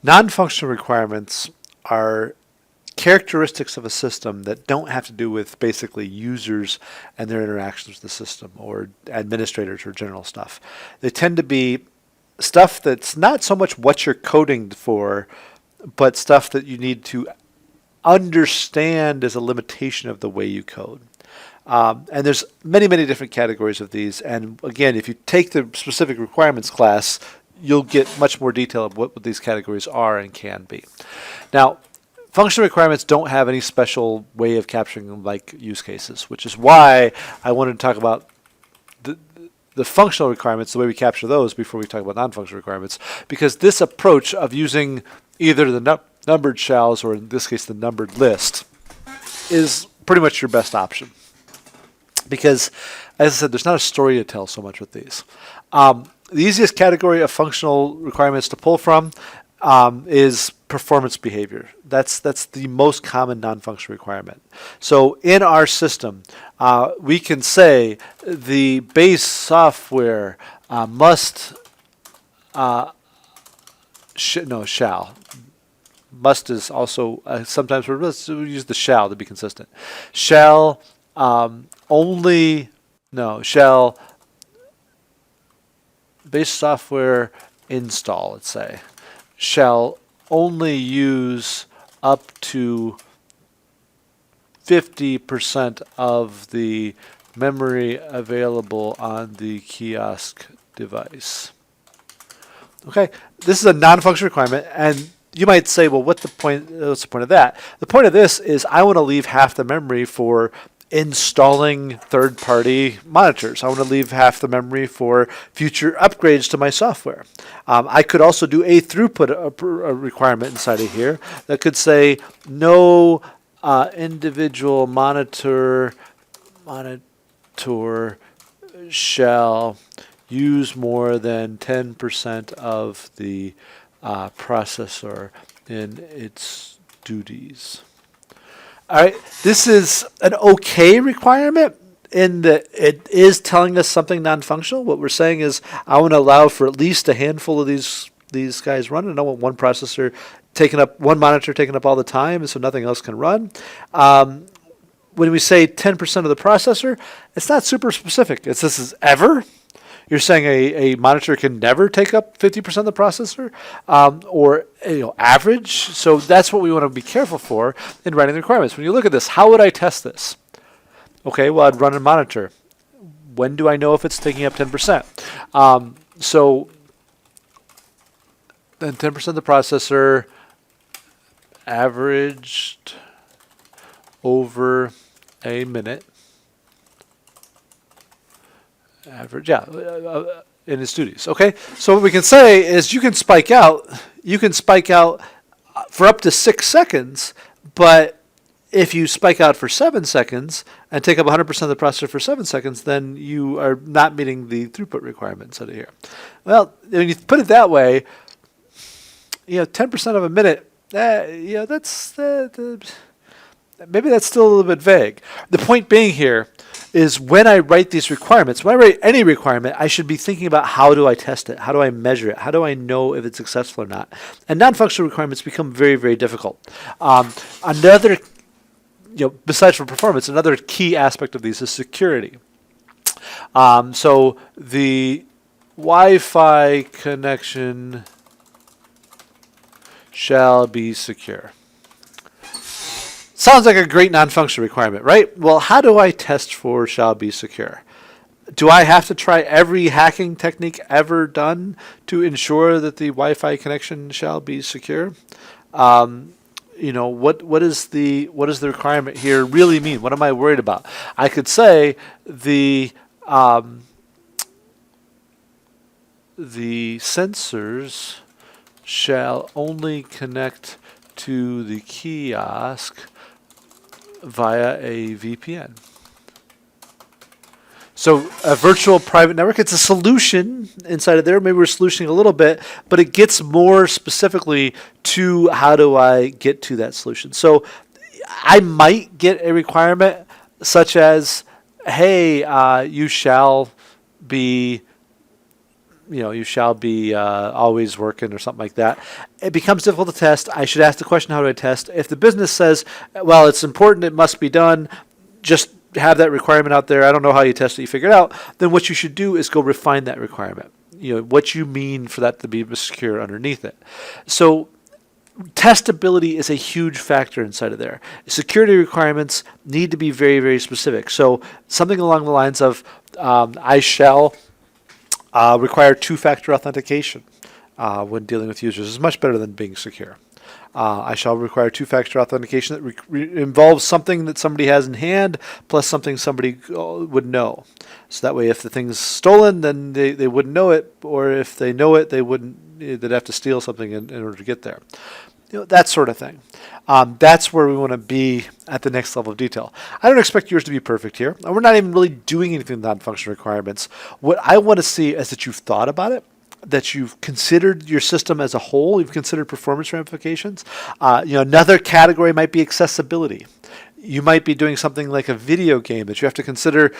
Non-functional requirements are characteristics of a system that don't have to do with basically users and their interactions with the system or administrators or general stuff. They tend to be stuff that's not so much what you're coding for, but stuff that you need to understand as a limitation of the way you code. And there's many, many different categories of these. And again, if you take the specific requirements class, you'll get much more detail of what these categories are and can be. Now, functional requirements don't have any special way of capturing them like use cases, which is why I wanted to talk about the functional requirements, the way we capture those before we talk about non-functional requirements, because this approach of using either the numbered shalls or in this case the numbered list is pretty much your best option. Because, as I said, there's not a story to tell so much with these. The easiest category of functional requirements to pull from is performance behavior. That's the most common non-functional requirement. So in our system, we can say the base software must, shall. Must is also sometimes let's use the shall to be consistent. Shall shall base software install, let's say, shall only use up to 50% of the memory available on the kiosk device. Okay, this is a non-functional requirement, and you might say, well, what's the point of that? The point of this is I want to leave half the memory for installing third-party monitors. I want to leave half the memory for future upgrades to my software. I could also do a throughput requirement inside of here that could say no individual monitor shall use more than 10% of the processor in its duties. All right, this is an okay requirement in that it is telling us something non-functional. What we're saying is I want to allow for at least a handful of these guys running. I don't want one processor one monitor taking up all the time, and so nothing else can run. When we say 10% of the processor, it's not super specific. This is ever. You're saying a monitor can never take up 50% of the processor, or average. So that's what we want to be careful for in writing the requirements. When you look at this, how would I test this? Okay, well, I'd run a monitor. When do I know if it's taking up 10%? So then 10% of the processor averaged over a minute. Average, in its duties. Okay, so what we can say is you can spike out for up to 6 seconds, but if you spike out for 7 seconds and take up 100% of the processor for 7 seconds, then you are not meeting the throughput requirements out of here. Well, when you put it that way, 10% of a minute, that's maybe that's still a little bit vague. The point being here is when I write these requirements, when I write any requirement, I should be thinking about how do I test it? How do I measure it? How do I know if it's successful or not? And non-functional requirements become very, very difficult. Another, besides for performance, another key aspect of these is security. So the Wi-Fi connection shall be secure. Sounds like a great non-functional requirement, right? Well, how do I test for shall be secure? Do I have to try every hacking technique ever done to ensure that the Wi-Fi connection shall be secure? What is the requirement here really mean? What am I worried about? I could say the sensors shall only connect to the kiosk via a VPN. So a virtual private network, it's a solution inside of there. Maybe we're solutioning a little bit, but it gets more specifically to how do I get to that solution. So I might get a requirement such as, hey, you shall be, you shall be always working or something like that. It becomes difficult to test. I should ask the question, how do I test? If the business says, well, it's important, it must be done, just have that requirement out there. I don't know how you test it, you figure it out. Then what you should do is go refine that requirement. What you mean for that to be secure underneath it. So testability is a huge factor inside of there. Security requirements need to be very, very specific. So something along the lines of, I shall require two-factor authentication when dealing with users is much better than being secure. I shall require two-factor authentication that involves something that somebody has in hand plus something somebody would know. So that way, if the thing's stolen, then they wouldn't know it, or if they know it, they'd have to steal something in order to get there. That sort of thing. That's where we want to be at the next level of detail. I don't expect yours to be perfect here. We're not even really doing anything with non-functional requirements. What I want to see is that you've thought about it, that you've considered your system as a whole, you've considered performance ramifications. Another category might be accessibility. You might be doing something like a video game that you have to consider.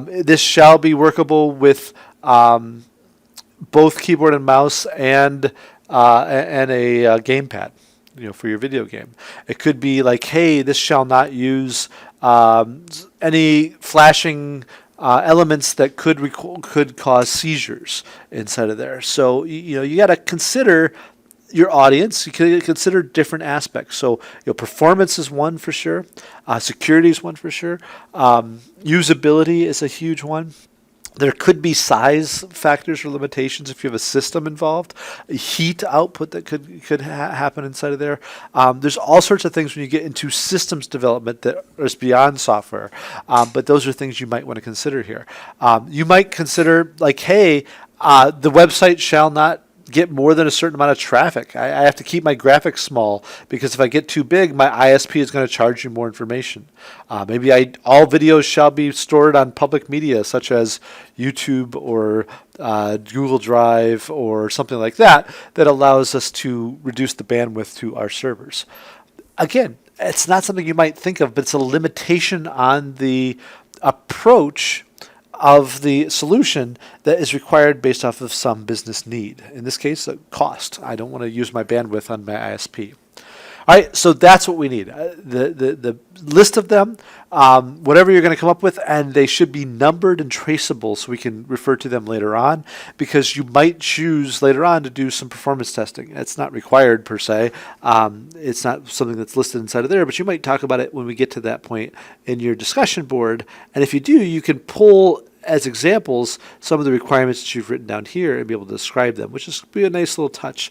This shall be workable with both keyboard and mouse and a gamepad, for your video game. It could be like, hey, this shall not use any flashing elements that could cause seizures inside of there. So you got to consider your audience. You can consider different aspects. So performance is one for sure. Security is one for sure. Usability is a huge one. There could be size factors or limitations if you have a system involved. Heat output that could happen inside of there. There's all sorts of things when you get into systems development that is beyond software. But those are things you might want to consider here. You might consider like, hey, the website shall not get more than a certain amount of traffic. I have to keep my graphics small because if I get too big, my ISP is going to charge you more information. Maybe all videos shall be stored on public media such as YouTube or Google Drive or something like that allows us to reduce the bandwidth to our servers. Again, it's not something you might think of, but it's a limitation on the approach of the solution that is required based off of some business need. In this case, cost. I don't want to use my bandwidth on my ISP. All right, so that's what we need. The list of them, whatever you're going to come up with, and they should be numbered and traceable so we can refer to them later on, because you might choose later on to do some performance testing. It's not required per se. It's not something that's listed inside of there, but you might talk about it when we get to that point in your discussion board. And if you do, you can pull as examples some of the requirements that you've written down here and be able to describe them, which is be a nice little touch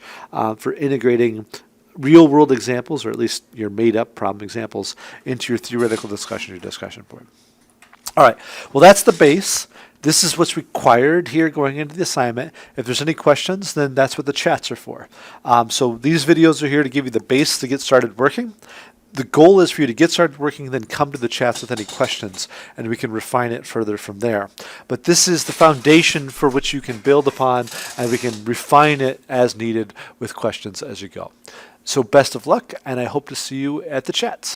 for integrating real world examples, or at least your made up problem examples, into your theoretical discussion, your discussion board. All right, well, that's the base. This is what's required here going into the assignment. If there's any questions, then that's what the chats are for. So these videos are here to give you the base to get started working. The goal is for you to get started working, then come to the chats with any questions, and we can refine it further from there. But this is the foundation for which you can build upon, and we can refine it as needed with questions as you go. So best of luck, and I hope to see you at the chats.